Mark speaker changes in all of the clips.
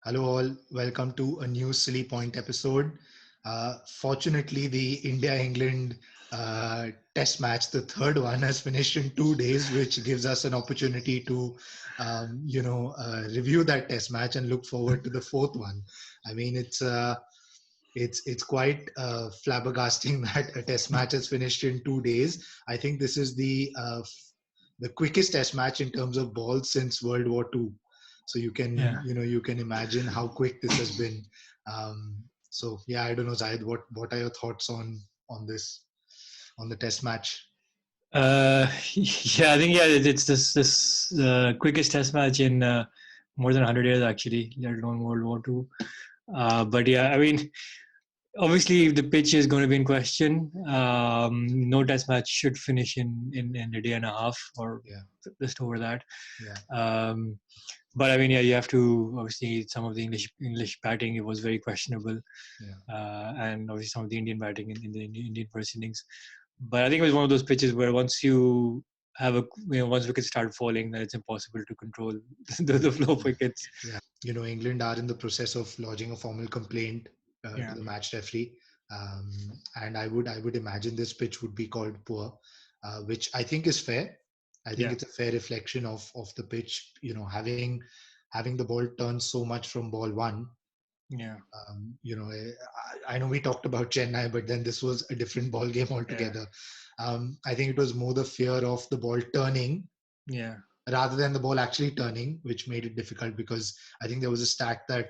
Speaker 1: Hello, all. Welcome to a new Silly Point episode. Fortunately, the India England test match, the third one, has finished in 2 days, which gives us an opportunity to, review that test match and look forward to the fourth one. I mean, it's quite flabbergasting that a test match has finished in 2 days. I think this is the quickest test match in terms of balls since World War II. So
Speaker 2: Yeah.
Speaker 1: you can imagine how quick this has been. So yeah, I don't know, Zahid, what are your thoughts on this on the test match?
Speaker 2: Yeah, I think it's this quickest test match in more than 100 years actually, let alone World War II. But yeah, I mean, obviously the pitch is going to be in question. No test match should finish in a day and a half or
Speaker 1: Yeah,
Speaker 2: just over that.
Speaker 1: yeah,
Speaker 2: Um, but I mean, yeah, you have to obviously some of the English batting it was very questionable,
Speaker 1: yeah.
Speaker 2: and obviously some of the Indian batting in the Indian first innings. But I think it was one of those pitches where once you have once wickets start falling, then it's impossible to control the flow of wickets.
Speaker 1: Yeah, England are in the process of lodging a formal complaint to
Speaker 2: Yeah,
Speaker 1: the match referee, um, and I would imagine this pitch would be called poor, which I think is fair. I think
Speaker 2: yeah,
Speaker 1: it's a fair reflection of the pitch. Having the ball turn so much from ball one.
Speaker 2: yeah,
Speaker 1: I know we talked about Chennai, but then this was a different ball game
Speaker 2: yeah,
Speaker 1: altogether. I think it was more the fear of the ball turning
Speaker 2: yeah,
Speaker 1: rather than the ball actually turning, which made it difficult because I think there was a stat that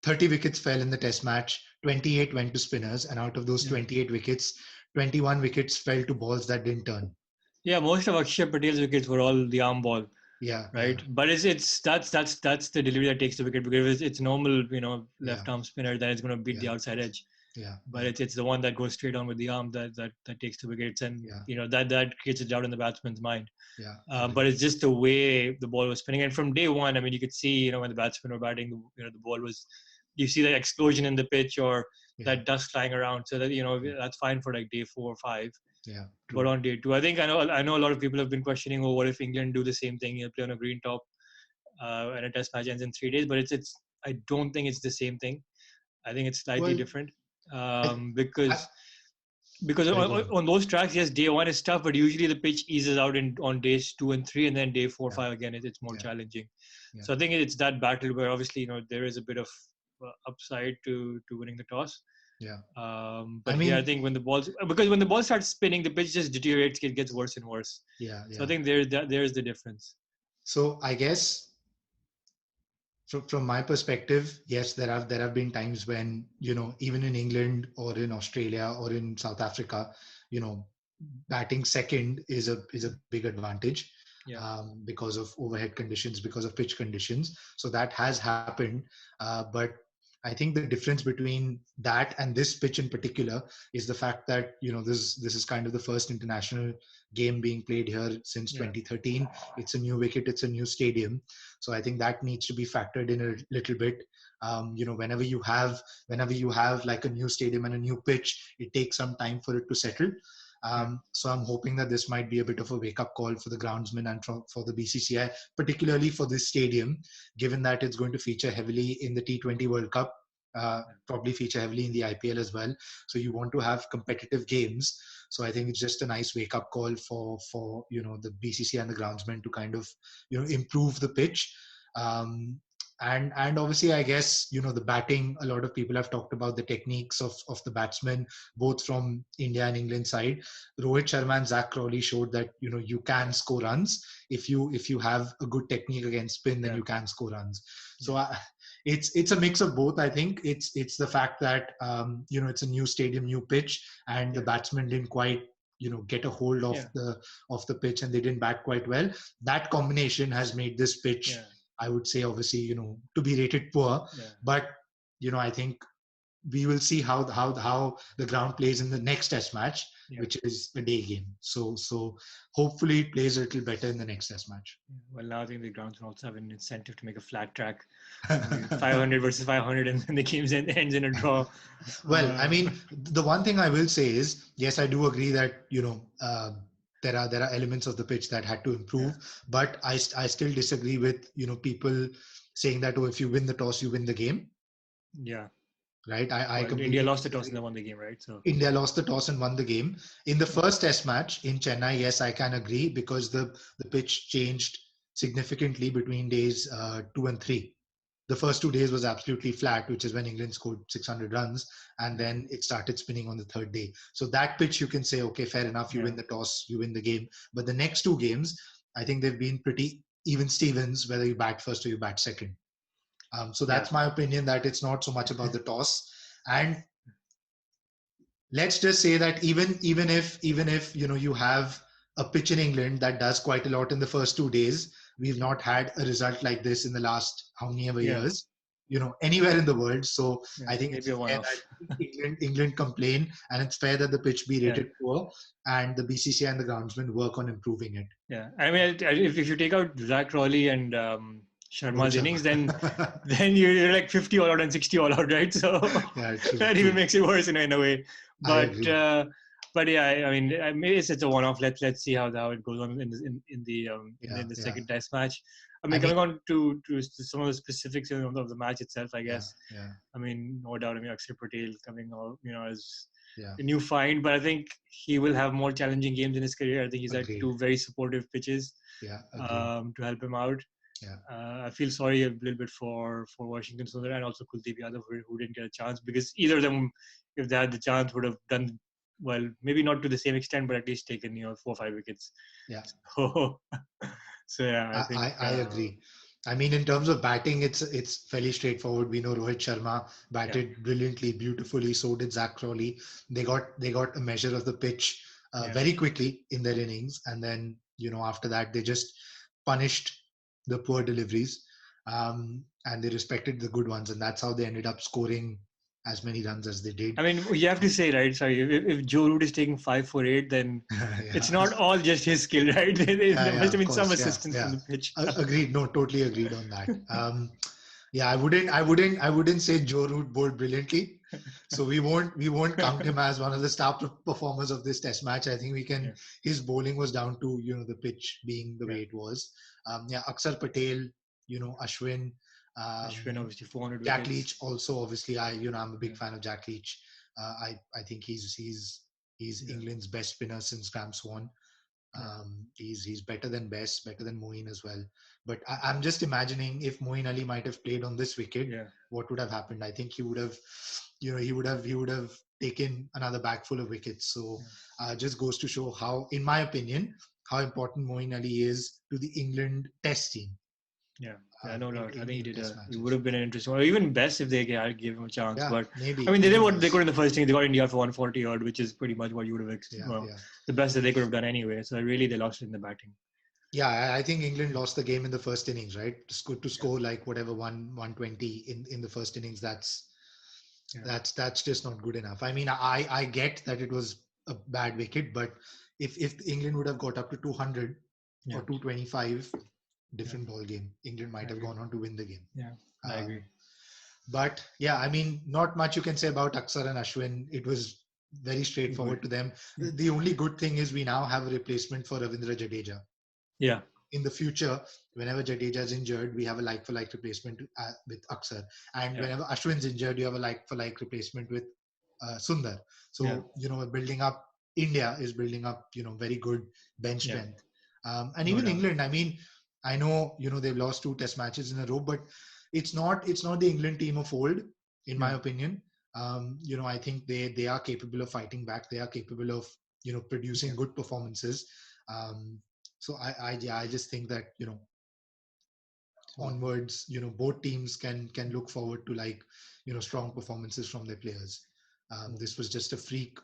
Speaker 1: 30 wickets fell in the test match, 28 went to spinners, and out of those
Speaker 2: yeah.
Speaker 1: 28 wickets, 21 wickets fell to balls that didn't turn.
Speaker 2: Yeah, most of Akshay Patel's wickets were all the arm ball,
Speaker 1: Yeah, yeah,
Speaker 2: right? But it's that's the delivery that takes the wicket because it's normal,
Speaker 1: yeah,
Speaker 2: left arm spinner that is going to beat the
Speaker 1: yeah,
Speaker 2: outside edge.
Speaker 1: yeah,
Speaker 2: But
Speaker 1: yeah,
Speaker 2: it's the one that goes straight on with the arm that takes the wickets, and
Speaker 1: yeah,
Speaker 2: that creates a doubt in the batsman's mind.
Speaker 1: yeah,
Speaker 2: But
Speaker 1: agreed.
Speaker 2: it's just the way the ball was spinning, and from day one, I mean, you could see, when the batsmen were batting, the ball was, you see that explosion in the pitch or
Speaker 1: Yeah,
Speaker 2: that dust flying around. So that
Speaker 1: yeah,
Speaker 2: that's fine for like day 4 or 5.
Speaker 1: yeah,
Speaker 2: But
Speaker 1: true.
Speaker 2: on day two, I know a lot of people have been questioning, oh, what if England do the same thing, play on a green top, and a test match ends in 3 days? But it's I don't think it's the same thing. I think it's slightly
Speaker 1: Well,
Speaker 2: different,
Speaker 1: I, I
Speaker 2: because
Speaker 1: sorry, go on.
Speaker 2: on those tracks, yes, day one is tough, but usually the pitch eases out in on days 2 and 3, and then day four,
Speaker 1: Yeah,
Speaker 2: five again, it's more
Speaker 1: yeah,
Speaker 2: challenging.
Speaker 1: yeah.
Speaker 2: So I think it's that battle where obviously there is a bit of upside to winning the toss.
Speaker 1: Yeah. I
Speaker 2: But here I
Speaker 1: mean,
Speaker 2: think because when the ball starts spinning, the pitch just deteriorates, it gets worse and worse.
Speaker 1: yeah,
Speaker 2: So I
Speaker 1: yeah.
Speaker 2: think there's the difference.
Speaker 1: So I guess from my perspective, yes, there have been times when even in England or in Australia or in South Africa, you know, batting second is a big advantage
Speaker 2: Yeah,
Speaker 1: because of overhead conditions, because of pitch conditions. So that has happened, but I think the difference between that and this pitch in particular is the fact that this is kind of the first international game being played here since
Speaker 2: yeah,
Speaker 1: 2013. It's a new wicket, it's a new stadium, so I think that needs to be factored in a little bit. Whenever you have like a new stadium and a new pitch, it takes some time for it to settle.
Speaker 2: yeah,
Speaker 1: So I'm hoping that this might be a bit of a wake-up call for the groundsman and for the BCCI, particularly for this stadium, given that it's going to feature heavily in the T20 World Cup, probably feature heavily in the IPL as well. So you want to have competitive games. So I think it's just a nice wake-up call for the BCCI and the groundsman to kind of improve the pitch. Um, and obviously, I guess the batting. A lot of people have talked about the techniques of the batsmen, both from India and England side. Rohit Sharma and Zach Crawley showed that you can score runs if you have a good technique against spin, then
Speaker 2: yeah,
Speaker 1: you can score runs. So
Speaker 2: yeah,
Speaker 1: it's a mix of both. I think it's the fact that it's a new stadium, new pitch, and the
Speaker 2: yeah,
Speaker 1: batsmen didn't quite get a hold of
Speaker 2: yeah,
Speaker 1: the pitch, and they didn't bat quite well. That combination has made this pitch,
Speaker 2: yeah,
Speaker 1: I would say, obviously, to be rated poor.
Speaker 2: yeah,
Speaker 1: But I think we will see how the ground plays in the next test match,
Speaker 2: yeah.
Speaker 1: which is a day game. So hopefully it plays a little better in the next test match.
Speaker 2: Well, now I think the grounds will also have an incentive to make a flat track, 500 versus 500, and then the game ends in a draw.
Speaker 1: Well, I
Speaker 2: Uh,
Speaker 1: mean, the one thing I will say is, yes, I do agree that there are elements of the pitch that had to
Speaker 2: yeah,
Speaker 1: improve, but I still disagree with people saying that, oh, if you win the toss, you win the game.
Speaker 2: Yeah.
Speaker 1: Right? I
Speaker 2: Well, India
Speaker 1: completely
Speaker 2: lost the toss and
Speaker 1: disagree.
Speaker 2: they won the game, right? So
Speaker 1: India lost the toss and won the game. In the first test match in Chennai, yes, I can agree, because the pitch changed significantly between days 2 and 3. The first 2 days was absolutely flat, which is when England scored 600 runs, and then it started spinning on the third day. So that pitch, you can say, okay, fair enough, you win the toss, you win the game. But the next 2 games, I think they've been pretty even Stevens, whether you bat first or you bat second. So
Speaker 2: yeah,
Speaker 1: that's my opinion, that it's not so much about the toss. And let's just say that even if you have a pitch in England that does quite a lot in the first 2 days, we've not had a result like this in the last how many ever
Speaker 2: yeah,
Speaker 1: years, anywhere in the world. So
Speaker 2: yeah.
Speaker 1: I think it's
Speaker 2: Maybe a
Speaker 1: fair
Speaker 2: one-off.
Speaker 1: that England complain, and it's fair that the pitch be
Speaker 2: Yeah,
Speaker 1: rated poor, and the BCCI and the groundsmen work on improving it.
Speaker 2: yeah. I mean, if you take out Zach Crawley and
Speaker 1: Rohit
Speaker 2: Sharma's innings, then
Speaker 1: Sharma.
Speaker 2: then you're like 50 all out and 60 all out, right? So
Speaker 1: Yeah, true,
Speaker 2: that even
Speaker 1: true.
Speaker 2: makes it worse in a way.
Speaker 1: I
Speaker 2: But
Speaker 1: agree.
Speaker 2: yeah, I mean, maybe it's a one-off. Let's see how it goes on in
Speaker 1: Yeah,
Speaker 2: the
Speaker 1: yeah.
Speaker 2: second test match. I
Speaker 1: I
Speaker 2: mean,
Speaker 1: mean,
Speaker 2: coming on to some of the specifics of the match itself, I
Speaker 1: yeah,
Speaker 2: guess.
Speaker 1: yeah,
Speaker 2: I mean, no doubt. I mean, Akshar Patel coming out, as
Speaker 1: yeah.
Speaker 2: a new find, but I think he will have more challenging games in his career. I think he's had
Speaker 1: Agreed.
Speaker 2: two very supportive pitches
Speaker 1: Yeah, agreed.
Speaker 2: to help him out.
Speaker 1: Yeah,
Speaker 2: I feel sorry a little bit for Washington Sundar and also Kuldeep Yadav who didn't get a chance, because either of them, if they had the chance, would have done well. Maybe not to the same extent, but at least taken 4 or 5 wickets.
Speaker 1: yeah.
Speaker 2: So, so yeah, I
Speaker 1: I,
Speaker 2: think
Speaker 1: I agree. I mean, in terms of batting, it's fairly straightforward. We know Rohit Sharma
Speaker 2: yeah,
Speaker 1: batted brilliantly, beautifully. So did Zach Crawley. They got a measure of the pitch
Speaker 2: yeah.
Speaker 1: very quickly in their innings, and then after that they just punished the poor deliveries, and they respected the good ones, and that's how they ended up scoring as many runs as they did.
Speaker 2: I mean, you have to say, right? Sorry, if Joe Root is taking 5 for 8, then it's
Speaker 1: Yeah.
Speaker 2: not all just his skill, right?
Speaker 1: Yeah,
Speaker 2: There
Speaker 1: yeah,
Speaker 2: must have
Speaker 1: of
Speaker 2: been some
Speaker 1: course. Yeah,
Speaker 2: assistance from
Speaker 1: yeah.
Speaker 2: the pitch.
Speaker 1: Agreed. No, totally agreed on that. Yeah, I wouldn't say Joe Root bowled brilliantly. So we won't count him as one of the star performers of this test match. I think we can.
Speaker 2: Yeah,
Speaker 1: His bowling was down to the pitch being the
Speaker 2: yeah.
Speaker 1: way it was. Yeah, Akshar Patel, Ashwin,
Speaker 2: Ashwin
Speaker 1: um,
Speaker 2: obviously 400
Speaker 1: Jack
Speaker 2: wickets.
Speaker 1: Leach. Also, obviously, I'm a big
Speaker 2: Yeah,
Speaker 1: fan of Jack Leach. I think he's
Speaker 2: yeah,
Speaker 1: England's best spinner since Graham Swan.
Speaker 2: yeah,
Speaker 1: He's better than Best, better than Moeen as well. But I'm just imagining if Moeen Ali might have played on this wicket,
Speaker 2: yeah,
Speaker 1: what would have happened? I think he would have, he would have taken another bag full of wickets. So
Speaker 2: yeah,
Speaker 1: just goes to show how, in my opinion, how important Moeen Ali is to the England Test team
Speaker 2: yeah. Yeah, no doubt. I think
Speaker 1: in Test
Speaker 2: he would
Speaker 1: matches.
Speaker 2: have been an interesting one. Or even best if they gave him a chance.
Speaker 1: Yeah,
Speaker 2: But I
Speaker 1: maybe
Speaker 2: mean, they did
Speaker 1: even
Speaker 2: what they could
Speaker 1: best.
Speaker 2: in the first inning. They got India for 140 odd, which is pretty much what you would have
Speaker 1: Yeah,
Speaker 2: well,
Speaker 1: yeah.
Speaker 2: the best that they could have done anyway. So really, they lost in the batting.
Speaker 1: Yeah, I think England lost the game in the first innings, right? To
Speaker 2: Yeah,
Speaker 1: score like whatever 120 in the first innings.
Speaker 2: yeah,
Speaker 1: That's just not good enough. I mean, I get that it was a bad wicket, but if England would have got up to 200
Speaker 2: yeah,
Speaker 1: or 225,
Speaker 2: yeah.
Speaker 1: different ball game. England
Speaker 2: I
Speaker 1: might have
Speaker 2: agree.
Speaker 1: gone on to win the game.
Speaker 2: Yeah, I agree.
Speaker 1: Um, but yeah, I mean, not much you can say about Akshar and Ashwin. It was very
Speaker 2: Good.
Speaker 1: straightforward to them.
Speaker 2: Yeah,
Speaker 1: The only good thing is we now have a replacement for Ravindra Jadeja.
Speaker 2: yeah,
Speaker 1: In the future, whenever Jadeja is injured, we have a like for like replacement with Akshar. And
Speaker 2: yeah,
Speaker 1: whenever Ashwin's injured, you have a like for like replacement with Sundar.
Speaker 2: yeah,
Speaker 1: So, building up, India is building up, very good bench
Speaker 2: yeah.
Speaker 1: strength. And
Speaker 2: No
Speaker 1: even
Speaker 2: doubt.
Speaker 1: England, I mean, I know, they've lost 2 test matches in a row, but it's not the England team of old, in my
Speaker 2: Yeah,
Speaker 1: opinion. I think they are capable of fighting back. They are capable of,
Speaker 2: yeah.
Speaker 1: producing good performances. Um, so yeah, I just think that
Speaker 2: So
Speaker 1: onwards, both teams can look forward to like strong performances from their players. This was just a freak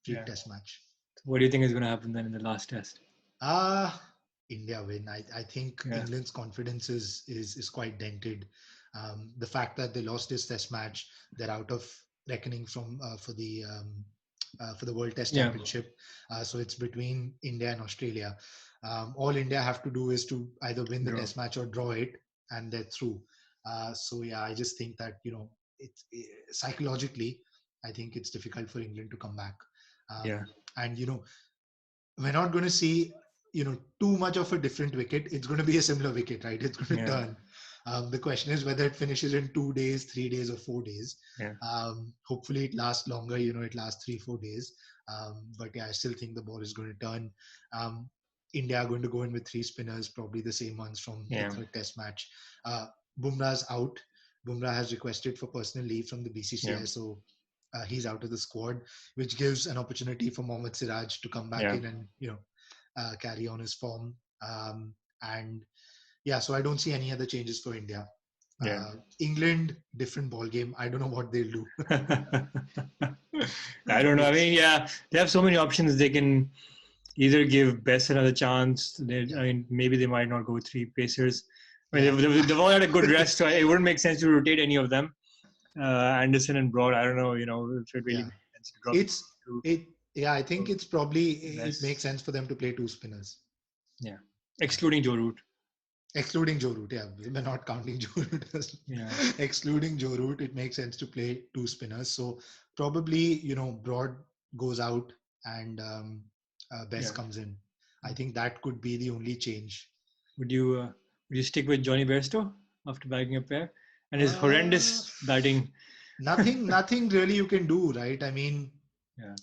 Speaker 2: yeah.
Speaker 1: test match.
Speaker 2: What do you think is going to happen then in the last test?
Speaker 1: Ah, India win. I think
Speaker 2: Yeah,
Speaker 1: England's confidence is quite dented. The fact that they lost this test match, they're out of reckoning from for the World Test
Speaker 2: yeah,
Speaker 1: Championship. So it's between India and Australia. All India have to do is to either win the
Speaker 2: draw.
Speaker 1: test match or draw it, and they're through. So yeah, I just think that psychologically, I think it's difficult for England to come back.
Speaker 2: Yeah,
Speaker 1: And we're not going to see too much of a different wicket. It's going to be a similar wicket, right? It's going to
Speaker 2: yeah,
Speaker 1: turn. The question is whether it finishes in 2 days, 3 days, or 4 days.
Speaker 2: Yeah.
Speaker 1: Hopefully, it lasts longer. It lasts 3, 4 days. But yeah, I still think the ball is going to turn. Um, India are going to go in with three spinners, probably the same ones from the
Speaker 2: Yeah.
Speaker 1: third Test match. Bumrah's out. Bumrah has requested for personal leave from the BCCI,
Speaker 2: Yeah.
Speaker 1: so he's out of the squad, which gives an opportunity for Mohammad Siraj to come back
Speaker 2: Yeah.
Speaker 1: in and carry on his form. And yeah, so I don't see any other changes for India.
Speaker 2: Yeah.
Speaker 1: England, different ball game. I don't know what they'll do.
Speaker 2: I don't know. I mean,
Speaker 1: It's
Speaker 2: yeah, they have so many options. They can either give Best another chance.
Speaker 1: yeah,
Speaker 2: I mean, maybe they might not go with three pacers. I mean,
Speaker 1: yeah,
Speaker 2: they've all had a good rest, so it wouldn't make sense to rotate any of them. Anderson and Broad, I don't know, if it really
Speaker 1: yeah.
Speaker 2: makes sense to drop
Speaker 1: It's
Speaker 2: two
Speaker 1: it. Yeah, I think it's probably it makes
Speaker 2: less.
Speaker 1: sense for them to play two spinners,
Speaker 2: Yeah,
Speaker 1: uh,
Speaker 2: excluding Joe Root.
Speaker 1: excluding Joe Root. Yeah, we're not counting Joe Root.
Speaker 2: Yeah,
Speaker 1: Excluding Joe Root, it makes sense to play two spinners. So probably Broad goes out and
Speaker 2: yeah.
Speaker 1: Best comes in. I think that could be the only change.
Speaker 2: Would you stick with Johnny Bairstow after bagging a pair and his
Speaker 1: Uh,
Speaker 2: horrendous batting?
Speaker 1: nothing really you can do, right? I mean,
Speaker 2: Yeah,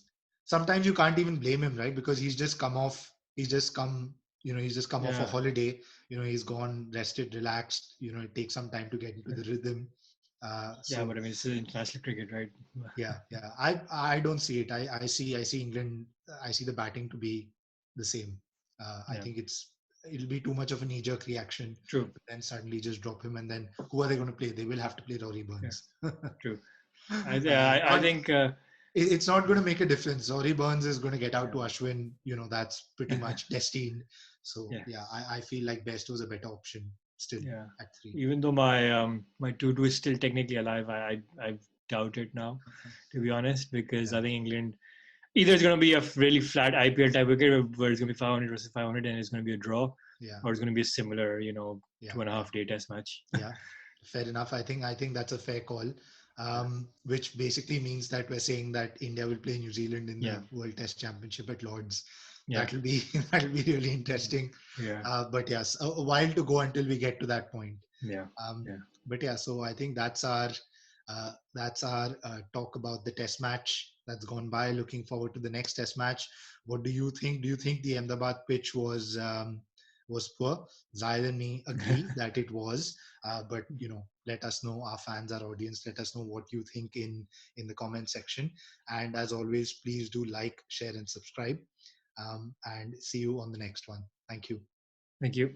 Speaker 1: sometimes you can't even blame him, right? Because he's just come off a
Speaker 2: yeah,
Speaker 1: holiday. He's gone, rested, relaxed. It takes some time to get into the rhythm.
Speaker 2: yeah. But
Speaker 1: So
Speaker 2: I mean, this is international cricket, right?
Speaker 1: yeah. I don't see it. I see England. I see the batting to be the same. I
Speaker 2: Yeah,
Speaker 1: think it'll be too much of a knee-jerk reaction.
Speaker 2: true.
Speaker 1: Then suddenly just drop him, and then who are they going to play? They will have to play Rory
Speaker 2: Yeah,
Speaker 1: Burns.
Speaker 2: true. I
Speaker 1: Not
Speaker 2: think.
Speaker 1: it's not going to make a difference. Rory Burns is going to get out
Speaker 2: Yeah,
Speaker 1: to Ashwin. That's pretty much destined. So
Speaker 2: yeah,
Speaker 1: yeah, I feel like Best was a better option still
Speaker 2: yeah.
Speaker 1: at three.
Speaker 2: Even though my two is still technically alive, I doubt it now, to be honest, because
Speaker 1: Yeah,
Speaker 2: I think England either it's going to be a really flat IPL type wicket where it's going to be 500 versus 500 and it's going to be a draw,
Speaker 1: yeah,
Speaker 2: or it's going to be a similar,
Speaker 1: yeah,
Speaker 2: 2.5 day test match.
Speaker 1: yeah. Fair enough. I think that's a fair call.
Speaker 2: Yeah,
Speaker 1: Which basically means that we're saying that India will play New Zealand in
Speaker 2: yeah,
Speaker 1: the World Test Championship at Lords.
Speaker 2: yeah,
Speaker 1: That'll be that'll be really interesting.
Speaker 2: yeah,
Speaker 1: But yes, a while to go until we get to that point.
Speaker 2: yeah,
Speaker 1: Um,
Speaker 2: yeah.
Speaker 1: but yeah, so I think that's our talk about the test match that's gone by. Looking forward to the next test match. What do you think? Do you think the Ahmedabad pitch was poor? Zahid and me agree that it was. But let us know, our fans, our audience. Let us know what you think in the comment section. And as always, please do like, share, and subscribe. And see you on the next one. Thank you.
Speaker 2: Thank you.